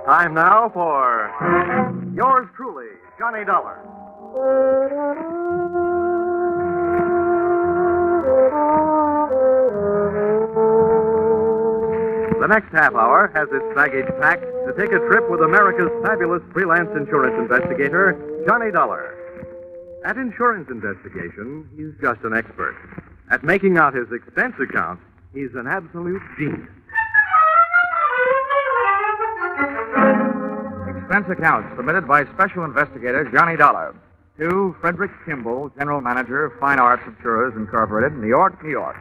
Time now for yours truly, Johnny Dollar. The next half hour has its baggage packed to take a trip with America's fabulous freelance insurance investigator, Johnny Dollar. At insurance investigation, he's just an expert. At making out his expense account, he's an absolute genius. Expense account submitted by Special Investigator Johnny Dollar to Frederick Kimball, General Manager, Fine Arts Insurers Incorporated, New York, New York.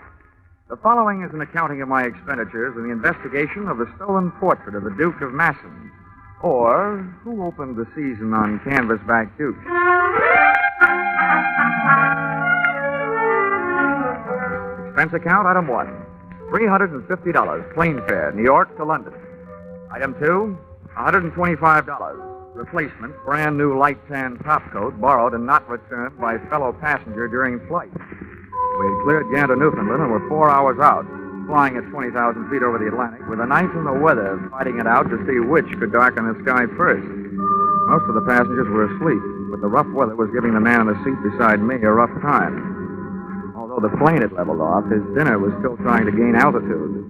The following is an accounting of my expenditures in the investigation of the stolen portrait of the Duke of Massen, or who opened the season on canvasback Duke. Expense account, item 1, $350, plane fare, New York to London. Item 2, $125, replacement, brand new light tan topcoat, borrowed and not returned by fellow passenger during flight. We had cleared Gander, Newfoundland, and were 4 hours out, flying at 20,000 feet over the Atlantic, with the night and the weather fighting it out to see which could darken the sky first. Most of the passengers were asleep, but the rough weather was giving the man in the seat beside me a rough time. Although the plane had leveled off, his dinner was still trying to gain altitude.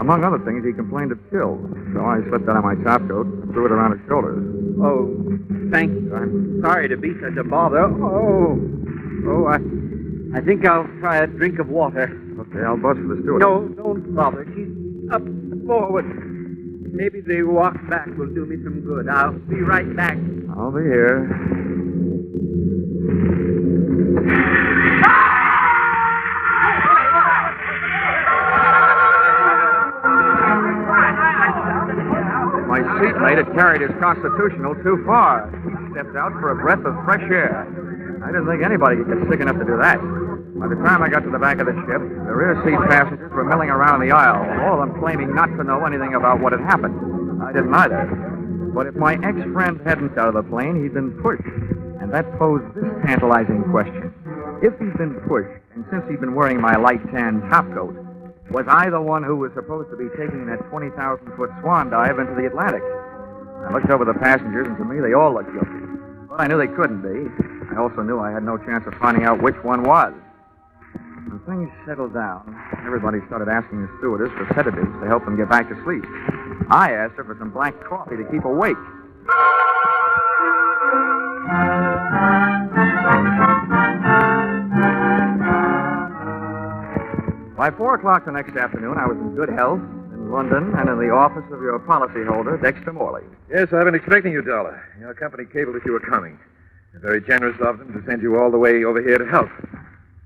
Among other things, he complained of chills, so I slipped out of my topcoat and threw it around his shoulders. Oh, thank you. I'm sorry to be such a bother. I think I'll try a drink of water. Okay, I'll buzz for the steward. No, don't bother. She's up forward. Maybe the walk back will do me some good. I'll be right back. I'll be here. My seatmate had carried his constitutional too far. He stepped out for a breath of fresh air. I didn't think anybody could get sick enough to do that. By the time I got to the back of the ship, the rear seat passengers were milling around the aisle, all of them claiming not to know anything about what had happened. I didn't either. But if my ex-friend hadn't got out of the plane, he'd been pushed. And that posed this tantalizing question. If he'd been pushed, and since he'd been wearing my light tan topcoat, was I the one who was supposed to be taking that 20,000-foot swan dive into the Atlantic? I looked over the passengers, and to me, they all looked guilty. But I knew they couldn't be. I also knew I had no chance of finding out which one was. When things settled down, everybody started asking the stewardess for sedatives to help them get back to sleep. I asked her for some black coffee to keep awake. By 4 o'clock the next afternoon, I was in good health in London and in the office of your policyholder, Dexter Morley. Yes, I've been expecting you, Dollar. Your company cabled that you were coming. Very generous of them to send you all the way over here to help.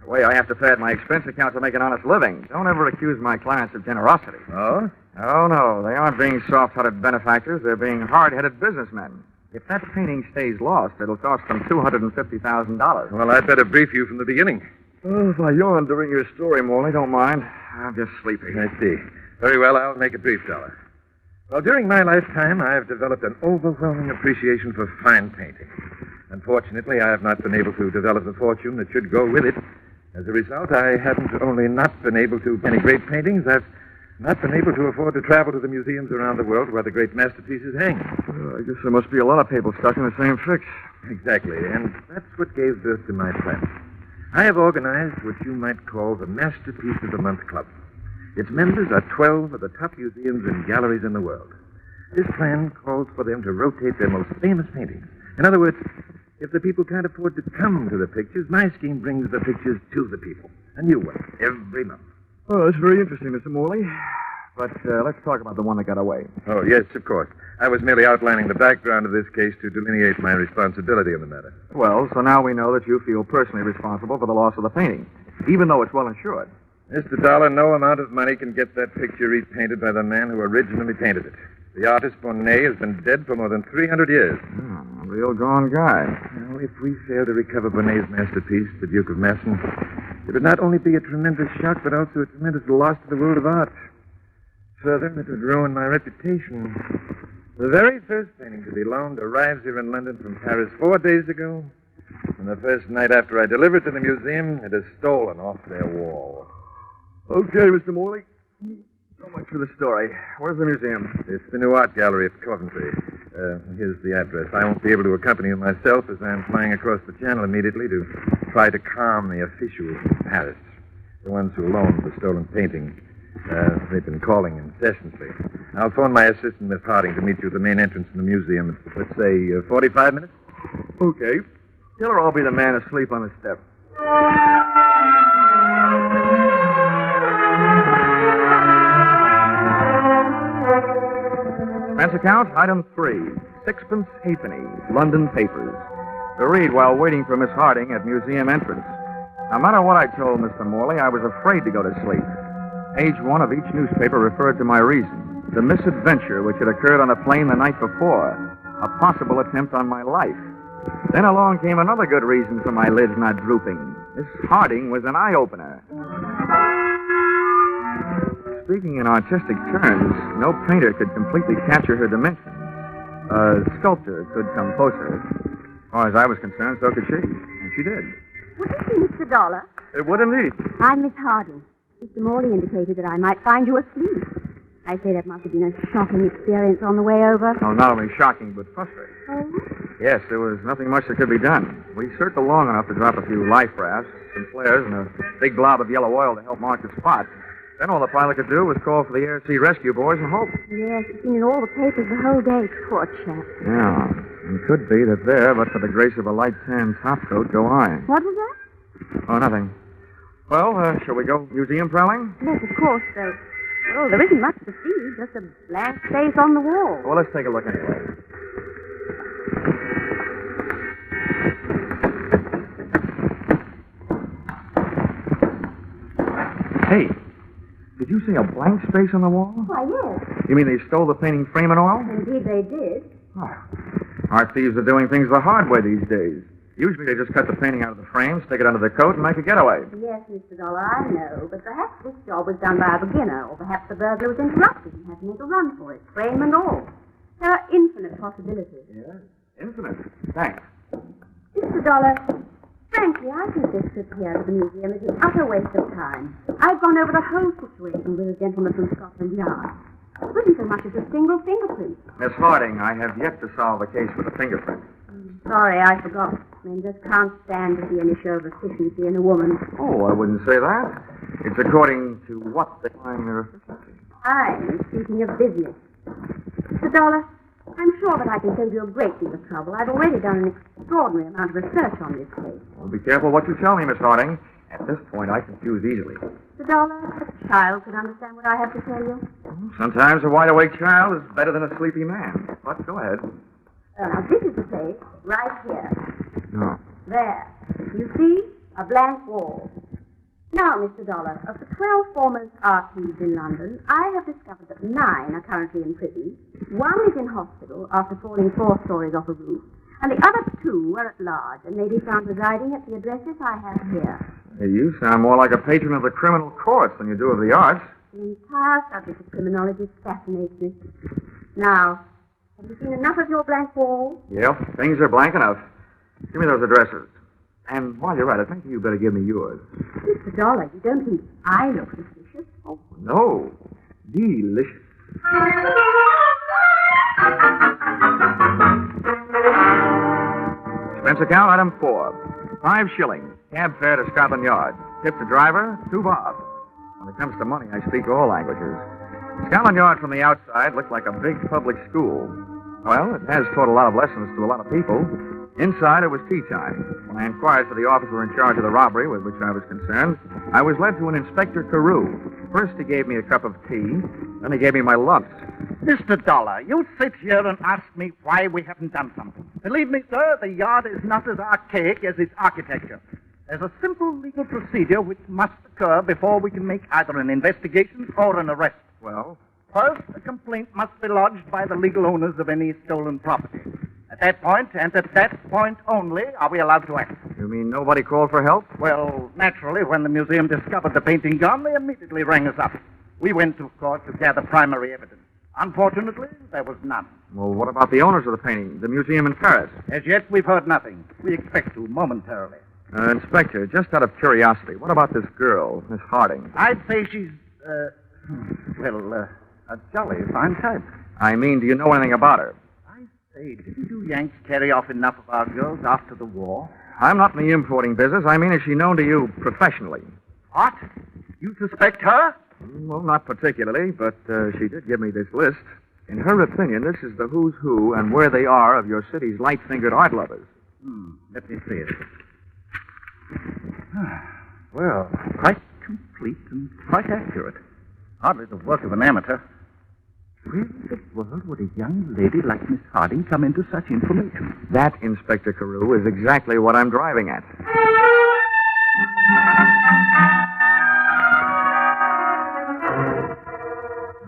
The way I have to pad my expense account to make an honest living. Don't ever accuse my clients of generosity. Oh? Oh, no. They aren't being soft-hearted benefactors. They're being hard-headed businessmen. If that painting stays lost, it'll cost them $250,000. Well, I'd better brief you from the beginning. Oh, if I yawn during your story, Morley, don't mind. I'm just sleepy. I see. Very well, I'll make it brief, Dollar. Well, during my lifetime, I've developed an overwhelming appreciation for fine painting. Unfortunately, I have not been able to develop the fortune that should go with it. As a result, I haven't only not been able to paint great paintings, I've not been able to afford to travel to the museums around the world where the great masterpieces hang. I guess there must be a lot of people stuck in the same fix. Exactly, and that's what gave birth to my plan. I have organized what you might call the Masterpiece of the Month Club. Its members are 12 of the top museums and galleries in the world. This plan calls for them to rotate their most famous paintings. In other words, if the people can't afford to come to the pictures, my scheme brings the pictures to the people. A new one, every month. Oh, that's very interesting, Mr. Morley. But let's talk about the one that got away. Oh, yes, of course. I was merely outlining the background of this case to delineate my responsibility in the matter. Well, so now we know that you feel personally responsible for the loss of the painting, even though it's well insured. Mr. Dollar, no amount of money can get that picture repainted by the man who originally painted it. The artist, Bonnet, has been dead for more than 300 years. Oh, a real gone guy. Well, if we fail to recover Bonnet's masterpiece, the Duke of Massen, it would not only be a tremendous shock, but also a tremendous loss to the world of art. Further, it would ruin my reputation. The very first painting to be loaned arrives here in London from Paris 4 days ago. And the first night after I deliver it to the museum, it is stolen off their wall. Okay, Mr. Morley. So much for the story. Where's the museum? It's the New Art Gallery at Coventry. Here's the address. I won't be able to accompany you myself as I'm flying across the channel immediately to try to calm the officials in Paris, the ones who loaned the stolen painting. They've been calling incessantly. I'll phone my assistant, Miss Harding, to meet you at the main entrance in the museum. Let's say 45 minutes? Okay. Tell her I'll be the man asleep on the step. Expense account, item 3. Sixpence halfpenny, London papers. To read while waiting for Miss Harding at museum entrance. No matter what I told Mr. Morley, I was afraid to go to sleep. Page 1 of each newspaper referred to my reason. The misadventure which had occurred on the plane the night before. A possible attempt on my life. Then along came another good reason for my lids not drooping. Miss Harding was an eye-opener. Speaking in artistic terms, no painter could completely capture her dimensions. A sculptor could come closer. As far as I was concerned, so could she. And she did. Would this be Mr. Dollar? It would indeed. I'm Miss Harding. Mr. Morley indicated that I might find you asleep. I say that must have been a shocking experience on the way over. Oh, not only shocking, but frustrating. Oh? Yes, there was nothing much that could be done. We circled long enough to drop a few life rafts, some flares, and a big blob of yellow oil to help mark the spot. Then all the pilot could do was call for the air sea rescue boys and hope. Yes, it's been in all the papers the whole day, poor chap. Yeah, it could be that there, but for the grace of a light tan topcoat, go I. What was that? Oh, nothing. Well, shall we go museum prowling? Yes, of course, though. Well, there isn't much to see, just a blank space on the wall. Well, let's take a look anyway. Hey, did you say a blank space on the wall? Why, yes. You mean they stole the painting frame and all? Indeed, they did. Oh. Art thieves are doing things the hard way these days. Usually they just cut the painting out of the frame, stick it under the coat, and make a getaway. Yes, Mr. Dollar, I know. But perhaps this job was done by a beginner, or perhaps the burglar was interrupted and had to make a run for it, frame and all. There are infinite possibilities. Yes, infinite. Thanks. Mr. Dollar, frankly, I think this trip here to the museum is an utter waste of time. I've gone over the whole situation with a gentleman from Scotland Yard. There isn't so much as a single fingerprint. Miss Harding, I have yet to solve the case with a fingerprint. Sorry, I forgot. Men just can't stand to see any show of efficiency in a woman. Oh, I wouldn't say that. It's according to what they find their efficiency. I'm speaking of business. Mr. Dollar, I'm sure that I can save you a great deal of trouble. I've already done an extraordinary amount of research on this case. Well, be careful what you tell me, Miss Harding. At this point, I confuse easily. Mr. Dollar, a child can understand what I have to tell you. Sometimes a wide-awake child is better than a sleepy man. But go ahead. Now, this is the case, right here. No. There. You see? A blank wall. Now, Mr. Dollar, of the 12 foremost art thieves in London, I have discovered that 9 are currently in prison. 1 is in hospital after falling 4 stories off a roof, and the other 2 are at large and may be found residing at the addresses I have here. Hey, you sound more like a patron of the criminal courts than you do of the arts. The entire subject of criminology fascinates me. Now, have you seen enough of your blank wall? Yep, things are blank enough. Give me those addresses. And while you're at it, maybe you better give me yours. Mr. Dollar, you don't think I look suspicious? Oh, no. Delicious. Expense account, item 4. 5 shillings. Cab fare to Scotland Yard. Tip to driver, 2 bob. When it comes to money, I speak all languages. Scotland Yard from the outside looked like a big public school. Well, it has taught a lot of lessons to a lot of people. Inside, it was tea time. When I inquired for the officer in charge of the robbery with which I was concerned, I was led to an Inspector Carew. First, he gave me a cup of tea. Then he gave me my lumps. Mr. Dollar, you sit here and ask me why we haven't done something. Believe me, sir, the yard is not as archaic as its architecture. There's a simple legal procedure which must occur before we can make either an investigation or an arrest. Well? First, a complaint must be lodged by the legal owners of any stolen property. At that point, and at that point only, are we allowed to act. You mean nobody called for help? Well, naturally, when the museum discovered the painting gone, they immediately rang us up. We went to court to gather primary evidence. Unfortunately, there was none. Well, what about the owners of the painting, the museum in Paris? As yet, we've heard nothing. We expect to momentarily. Inspector, just out of curiosity, what about this girl, Miss Harding? I'd say she's Well, a jolly fine type. I mean, do you know anything about her? I say, didn't you Yanks carry off enough of our girls after the war? I'm not in the importing business. I mean, is she known to you professionally? What? You suspect her? Well, not particularly, but she did give me this list. In her opinion, this is the who's who and where they are of your city's light-fingered art lovers. Let me see it. Well, Quite complete and quite accurate. Hardly the work of an amateur. Where in the world would a young lady like Miss Harding come into such information? that, Inspector Carew, is exactly what I'm driving at.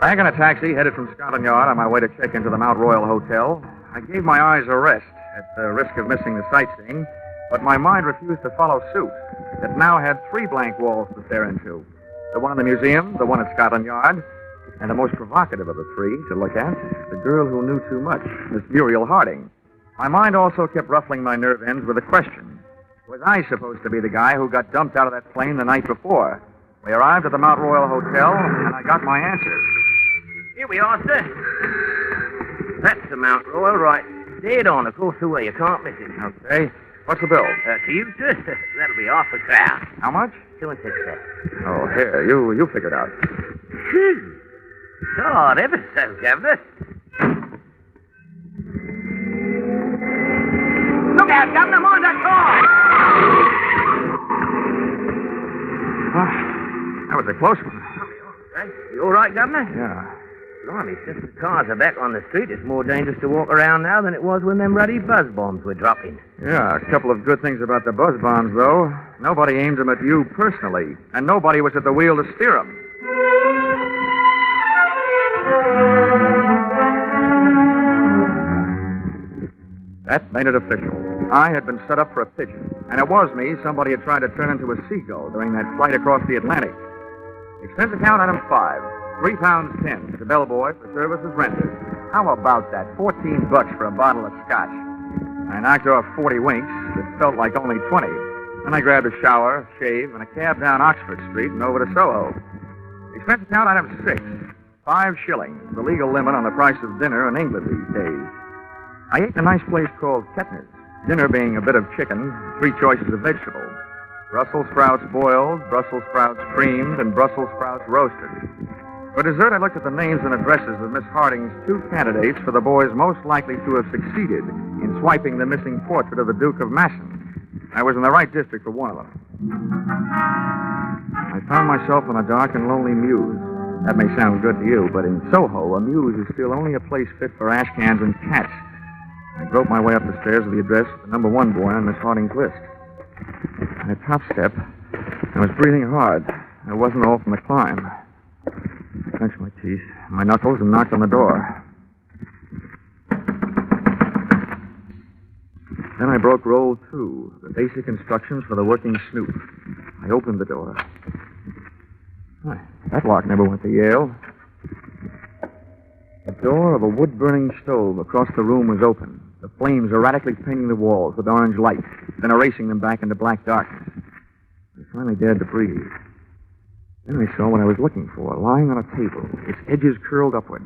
Back in a taxi, headed from Scotland Yard on my way to check into the Mount Royal Hotel, I gave my eyes a rest at the risk of missing the sightseeing, but my mind refused to follow suit. It now had 3 blank walls to stare into. The one in the museum, the one at Scotland Yard, and the most provocative of the 3 to look at, the girl who knew too much, Miss Muriel Harding. My mind also kept ruffling my nerve ends with a question. Was I supposed to be the guy who got dumped out of that plane the night before? We arrived at the Mount Royal Hotel, and I got my answer. Here we are, sir. That's the Mount Royal, right? Dead on, across the way. You can't miss it. Okay. What's the bill? To you, sir? That'll be half a crown. How much? 2 and 6 cents. Oh, here, you figure it out. Phew. God, ever so, Governor. Look out, Governor, mind that car! That was a close one. Hey, you all right, Governor? Yeah. Blimey, since the cars are back on the street, it's more dangerous to walk around now than it was when them ruddy buzz bombs were dropping. Yeah, a couple of good things about the buzz bombs, though. Nobody aimed them at you personally, and nobody was at the wheel to steer them. That made it official. I had been set up for a pigeon, and it was me somebody had tried to turn into a seagull during that flight across the Atlantic. Expense account item 5, £3.10 to bellboy for services rendered. How about that? $14 for a bottle of scotch. I knocked off 40 winks that felt like only 20. Then I grabbed a shower, shave, and a cab down Oxford Street and over to Soho. Expense account item 6, 5 shillings, the legal limit on the price of dinner in England these days. I ate in a nice place called Kettner's, dinner being a bit of chicken, 3 choices of vegetables. Brussels sprouts boiled, Brussels sprouts creamed, and Brussels sprouts roasted. For dessert, I looked at the names and addresses of Miss Harding's 2 candidates for the boys most likely to have succeeded in swiping the missing portrait of the Duke of Massen. I was in the right district for one of them. I found myself in a dark and lonely mews. That may sound good to you, but in Soho, a mews is still only a place fit for ash cans and cats. I groped my way up the stairs to the address of the number 1 boy on Miss Harding's list. On the top step, I was breathing hard. It wasn't all from the climb. I clenched my teeth, my knuckles, and knocked on the door. Then I broke roll 2, the basic instructions for the working snoop. I opened the door. That lock never went to Yale. The door of a wood-burning stove across the room was open, the flames erratically painting the walls with orange light, then erasing them back into black darkness. I finally dared to breathe. Then I saw what I was looking for, lying on a table, its edges curled upward.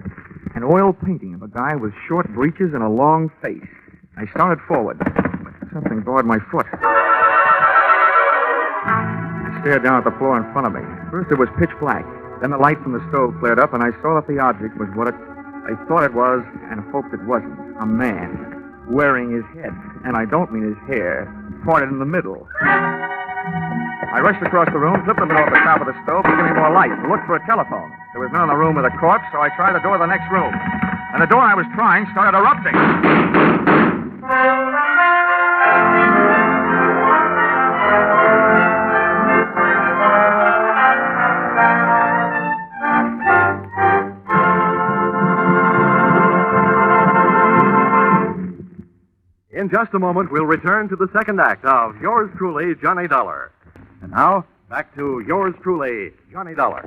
An oil painting of a guy with short breeches and a long face. I started forward, but something barred my foot. I stared down at the floor in front of me. First it was pitch black. Then the light from the stove flared up, and I saw that the object was what I thought it was, and hoped it wasn't. A man, wearing his head, and I don't mean his hair, parted in the middle. I rushed across the room, flipped the lid off the top of the stove to give me more light, and looked for a telephone. There was none in the room with a corpse, so I tried the door of the next room. And the door I was trying started erupting. In just a moment, we'll return to the second act of Yours Truly, Johnny Dollar. And now, back to Yours Truly, Johnny Dollar.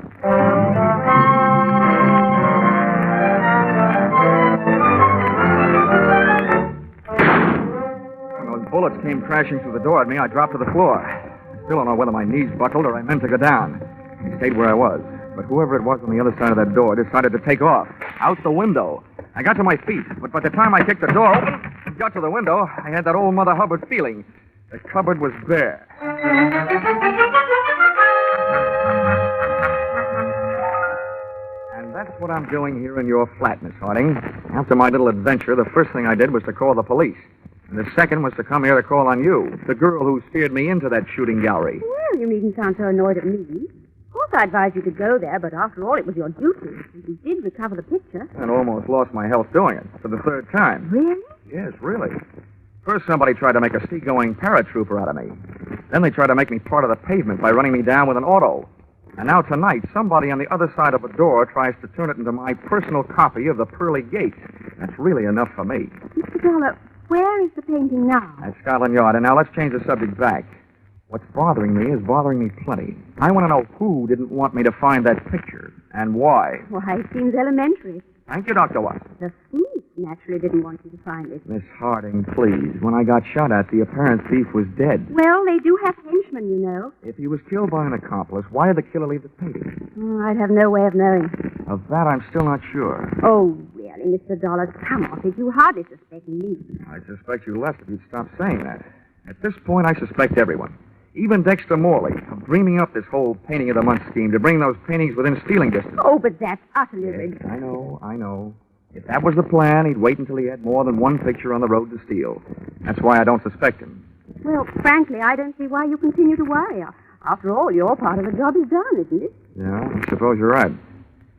When those bullets came crashing through the door at me, I dropped to the floor. I still don't know whether my knees buckled or I meant to go down. I stayed where I was. But whoever it was on the other side of that door decided to take off. Out the window. I got to my feet, but by the time I kicked the door open and got to the window, I had that old Mother Hubbard feeling. The cupboard was bare. And that's what I'm doing here in your flat, Miss Harding. After my little adventure, the first thing I did was to call the police. And the second was to come here to call on you, the girl who steered me into that shooting gallery. Well, you needn't sound so annoyed at me. Of course, I advised you to go there, but after all, it was your duty. And you did recover the picture. And almost lost my health doing it for the third time. Really? Yes, really. First, somebody tried to make a seagoing paratrooper out of me. Then they tried to make me part of the pavement by running me down with an auto. And now tonight, somebody on the other side of a door tries to turn it into my personal copy of the Pearly Gate. That's really enough for me. Mr. Dollar, where is the painting now? At Scotland Yard. And now let's change the subject back. What's bothering me is bothering me plenty. I want to know who didn't want me to find that picture and why. Why, it seems elementary. Thank you, Dr. Watson. The thief naturally didn't want you to find it. Miss Harding, please. When I got shot at, the apparent thief was dead. Well, they do have henchmen, you know. If he was killed by an accomplice, why did the killer leave the painting? I'd have no way of knowing. Of that, I'm still not sure. Oh, really, Mr. Dollar, come off it. You hardly suspect me. I suspect you less if you'd stop saying that. At this point, I suspect everyone. Even Dexter Morley, of dreaming up this whole painting of the month scheme to bring those paintings within stealing distance. Oh, but that's utterly Yes, ridiculous. I know. If that was the plan, he'd wait until he had more than one picture on the road to steal. That's why I don't suspect him. Well, frankly, I don't see why you continue to worry. After all, your part of the job is done, isn't it? Yeah, I suppose you're right.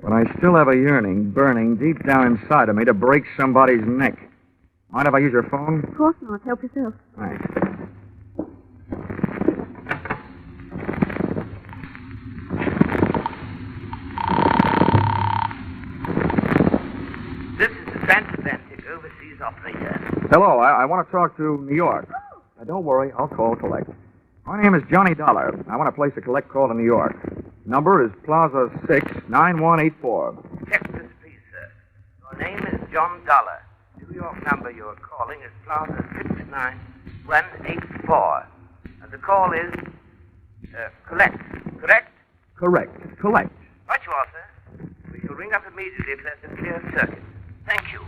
But I still have a yearning burning deep down inside of me to break somebody's neck. Mind if I use your phone? Of course not. Help yourself. Thanks. This is the transatlantic overseas operator. Hello, I want to talk to New York. Don't worry, I'll call collect. My name is Johnny Dollar. I want to place a collect call to New York. Number is Plaza 69184. Check this, please, sir. Your name is John Dollar. New York number you're calling is Plaza 69184. And the call is collect, correct? Correct. Collect. Right you are, sir. We shall ring up immediately if there's a clear circuit. Thank you.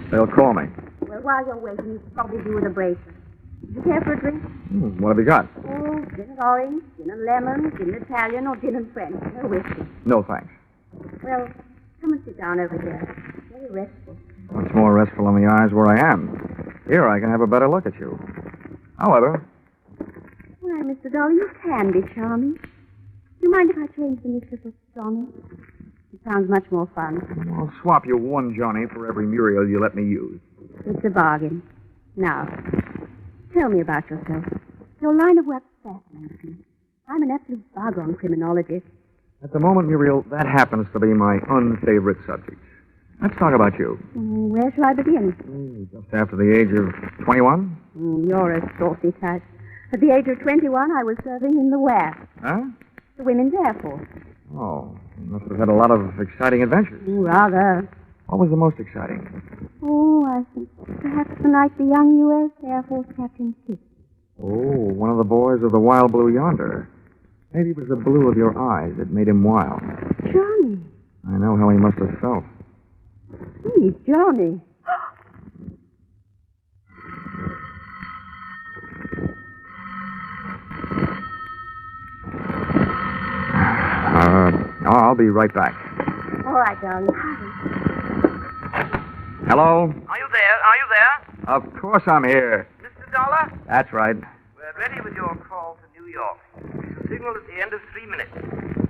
They'll call me. Well, while you're waiting, you should probably do with a bracer. Do you care for a drink? What have you got? Oh, gin and orange, gin and lemon, gin and Italian, or gin and French. No whiskey. No, thanks. Well, come and sit down over here. Very restful. Much more restful in the eyes where I am. Here, I can have a better look at you. However, Well, Mr. Dollar, you can be charming. Do you mind if I change the mistress of Johnny? It sounds much more fun. I'll swap you one Johnny for every Muriel you let me use. It's a bargain. Now, tell me about yourself. Your line of work fascinates me. I'm an absolute bug on criminology. At the moment, Muriel, that happens to be my unfavorite subject. Let's talk about you. Where shall I begin? Just after the age of 21? You're a saucy type. At the age of 21, I was serving in the WAF, Huh? the Women's Air Force. Oh, you must have had a lot of exciting adventures. Rather. What was the most exciting? Oh, I think perhaps the night the young U.S. Air Force captain kissed. Oh, one of the boys of the wild blue yonder. Maybe it was the blue of your eyes that made him wild. Johnny. I know how he must have felt. Gee, Johnny. I'll be right back. All right, darling. Hello? Are you there? Are you there? Of course I'm here. Mr. Dollar? That's right. We're ready with your call to New York. The signal at the end of 3 minutes.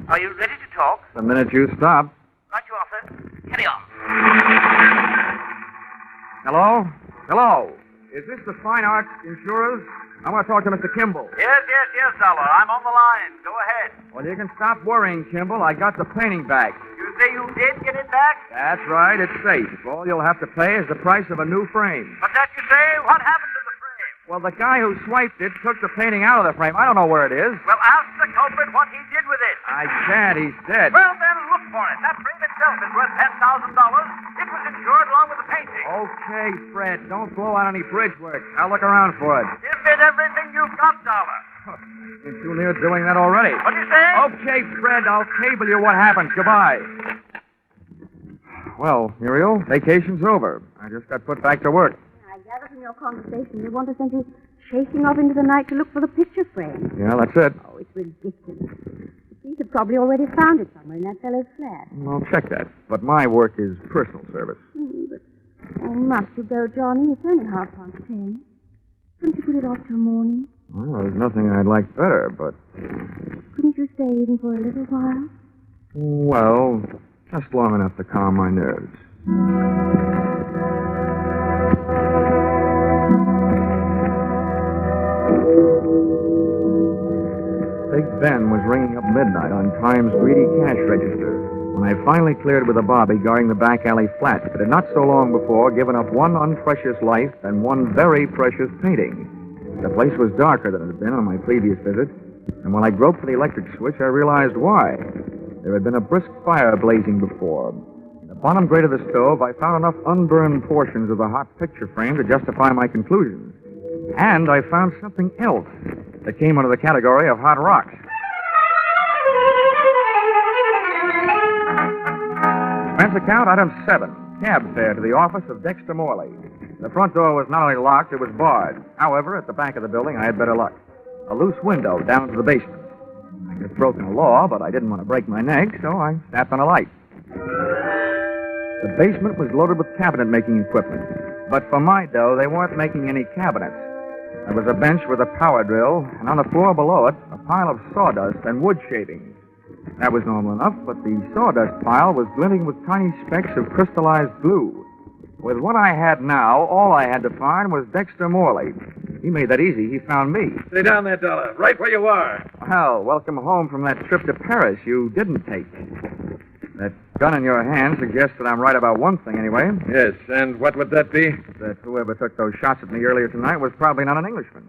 Are you ready to talk? The minute you stop. Right you are, sir. Carry on. Hello? Hello? Is this the Fine Arts Insurers? I want to talk to Mr. Kimball. Yes, Dollar. I'm on the line. Go ahead. Well, you can stop worrying, Kimball. I got the painting back. You say you did get it back? That's right. It's safe. All you'll have to pay is the price of a new frame. But that you say, what happened to the frame? Well, the guy who swiped it took the painting out of the frame. I don't know where it is. Well, ask the culprit what he did with it. I can't. He's dead. Well, then look for it. That frame itself is worth $10,000. It was insured along with the painting. Okay, Fred. Don't blow out any bridge work. I'll look around for it. Give it everything you've got, Dollar. Ain't too near doing that already. What'd you say? Okay, Fred, I'll cable you what happened. Goodbye. Well, Muriel, vacation's over. I just got put back to work. I gather from your conversation you want to send you chasing off into the night to look for the picture frame. Yeah, that's it. Oh, it's ridiculous. These have probably already found it somewhere in that fellow's flat. I'll check that. But my work is personal service. Oh, must you go, Johnny? It's only 10:30. Couldn't you put it off till morning? Well, there's nothing I'd like better, but... Couldn't you stay even for a little while? Well, just long enough to calm my nerves. Big Ben was ringing up midnight on Time's greedy cash register when I finally cleared with a bobby guarding the back alley flat that had not so long before given up one unprecious life and one very precious painting. The place was darker than it had been on my previous visit, and when I groped for the electric switch, I realized why. There had been a brisk fire blazing before. In the bottom grate of the stove, I found enough unburned portions of the hot picture frame to justify my conclusions. And I found something else that came under the category of hot rocks. Expense account, item 7. Cab fare to the office of Dexter Morley. The front door was not only locked, it was barred. However, at the back of the building, I had better luck. A loose window down to the basement. I could have broken a law, but I didn't want to break my neck, so I snapped on a light. The basement was loaded with cabinet-making equipment. But for my dough, they weren't making any cabinets. There was a bench with a power drill, and on the floor below it, a pile of sawdust and wood shavings. That was normal enough, but the sawdust pile was glinting with tiny specks of crystallized glue. With what I had now, all I had to find was Dexter Morley. He made that easy. He found me. Stay down there, Dollar. Right where you are. Well, welcome home from that trip to Paris you didn't take. That gun in your hand suggests that I'm right about one thing, anyway. Yes, and what would that be? That whoever took those shots at me earlier tonight was probably not an Englishman.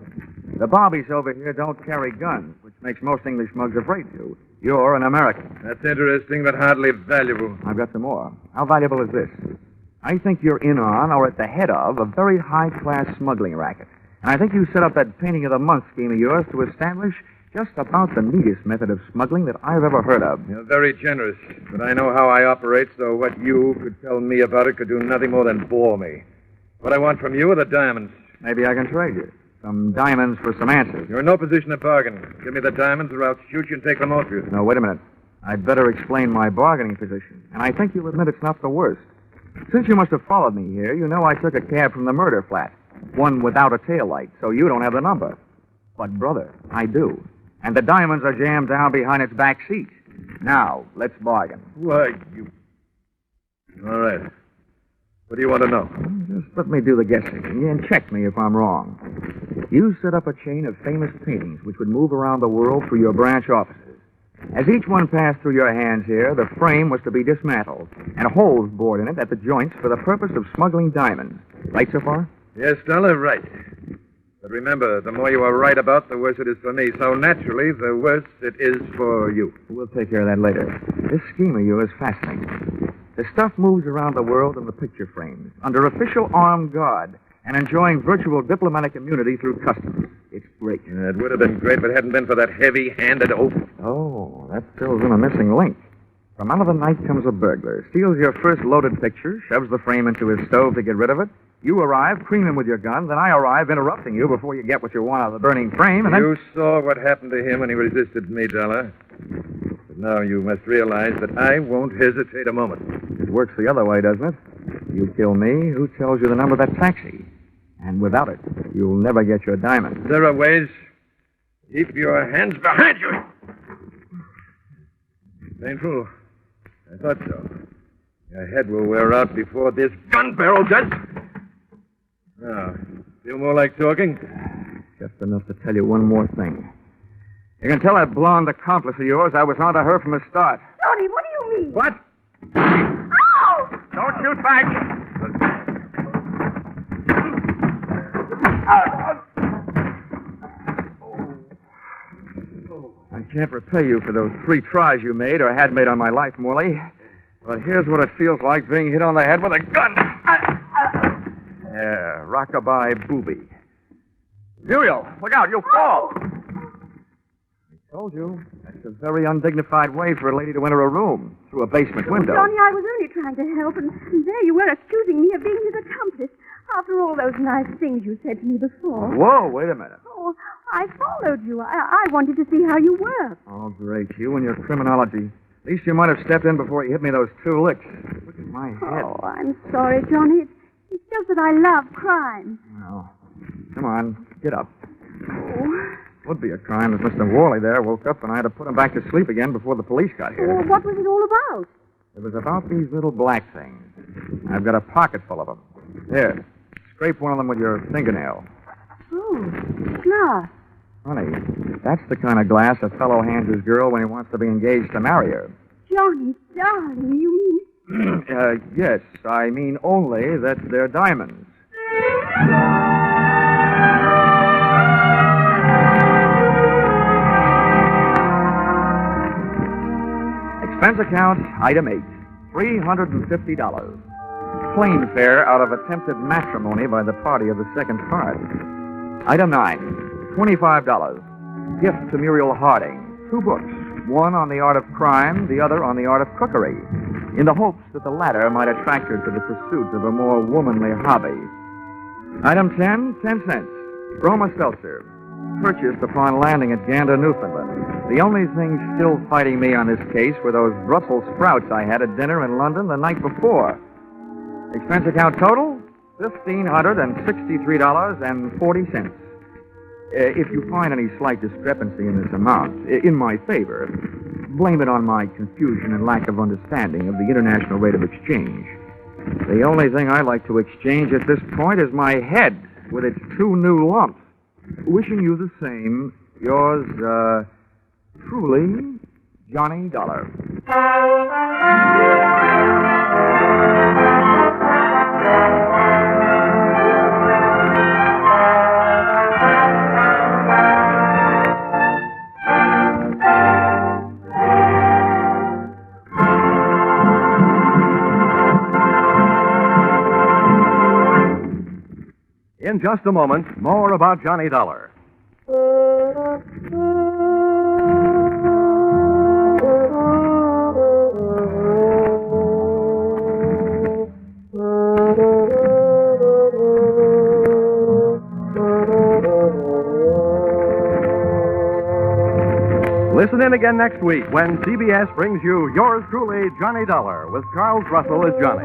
The bobbies over here don't carry guns, which makes most English mugs afraid to. You're an American. That's interesting, but hardly valuable. I've got some more. How valuable is this? I think you're in on, or at the head of, a very high-class smuggling racket. And I think you set up that painting of the month scheme of yours to establish just about the neatest method of smuggling that I've ever heard of. You're very generous, but I know how I operate, so what you could tell me about it could do nothing more than bore me. What I want from you are the diamonds. Maybe I can trade you. Some diamonds for some answers. You're in no position to bargain. Give me the diamonds or I'll shoot you and take them off you. No, wait a minute. I'd better explain my bargaining position. And I think you'll admit it's not the worst. Since you must have followed me here, you know I took a cab from the murder flat. One without a taillight, so you don't have the number. But, brother, I do. And the diamonds are jammed down behind its back seat. Now, let's bargain. Why, you... All right. What do you want to know? Just let me do the guessing, and check me if I'm wrong. You set up a chain of famous paintings which would move around the world through your branch offices. As each one passed through your hands here, the frame was to be dismantled and holes bored in it at the joints for the purpose of smuggling diamonds. Right so far? Yes, Dollar, right. But remember, the more you are right about, the worse it is for me. So naturally, the worse it is for you. We'll take care of that later. This scheme of yours is fascinating. The stuff moves around the world in the picture frames, under official armed guard, and enjoying virtual diplomatic immunity through customs. It's great. It would have been great if it hadn't been for that heavy-handed oaf. Oh, that fills in a missing link. From out of the night comes a burglar, steals your first loaded picture, shoves the frame into his stove to get rid of it. You arrive, cream him with your gun, then I arrive, interrupting you before you get what you want out of the burning frame, and then... You saw what happened to him when he resisted me, Dollar. But now you must realize that I won't hesitate a moment. It works the other way, doesn't it? You kill me, who tells you the number of that taxi? And without it, you'll never get your diamond. There are ways. Keep your hands behind you. Painful. I thought so. Your head will wear out before this gun barrel does. Now, feel more like talking? Just enough to tell you one more thing. You can tell that blonde accomplice of yours I was onto her from the start. Johnny, what do you mean? What? Ow! Don't shoot back! I can't repay you for those 3 tries you made or had made on my life, Morley. But here's what it feels like being hit on the head with a gun. Yeah, rockabye booby. Muriel, look out, you'll fall. Told you. That's a very undignified way for a lady to enter a room, through a basement window. Johnny, I was only trying to help, and there you were accusing me of being his accomplice after all those nice things you said to me before. Whoa, wait a minute. Oh, I followed you. I wanted to see how you were. Oh, great. You and your criminology. At least you might have stepped in before you hit me those 2 licks. Look at my head. Oh, I'm sorry, Johnny. It's just that I love crime. Well, come on, get up. Oh. Would be a crime if Mr. Worley there woke up and I had to put him back to sleep again before the police got here. Well, what was it all about? It was about these little black things. I've got a pocket full of them. Here, scrape one of them with your fingernail. Oh, glass. Honey, that's the kind of glass a fellow hands his girl when he wants to be engaged to marry her. Johnny, darling, you mean... Yes, I mean only that they're diamonds. Expense account, item 8, $350. Plane fare out of attempted matrimony by the party of the second part. Item 9, $25. Gift to Muriel Harding. 2 books, one on the art of crime, the other on the art of cookery, in the hopes that the latter might attract her to the pursuit of a more womanly hobby. Item 10, 10 cents. Roma Seltzer. Purchased upon landing at Gander, Newfoundland. The only thing still fighting me on this case were those Brussels sprouts I had at dinner in London the night before. Expense account total, $1,563.40. If you find any slight discrepancy in this amount, in my favor, blame it on my confusion and lack of understanding of the international rate of exchange. The only thing I like to exchange at this point is my head with its 2 new lumps. Wishing you the same, yours, truly, Johnny Dollar. In just a moment, more about Johnny Dollar. Listen in again next week when CBS brings you Yours Truly, Johnny Dollar, with Charles Russell as Johnny.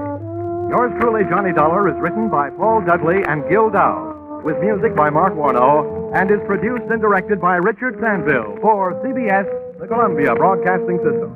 Yours Truly, Johnny Dollar is written by Paul Dudley and Gil Dow, with music by Mark Warno, and is produced and directed by Richard Sandville for CBS, the Columbia Broadcasting System.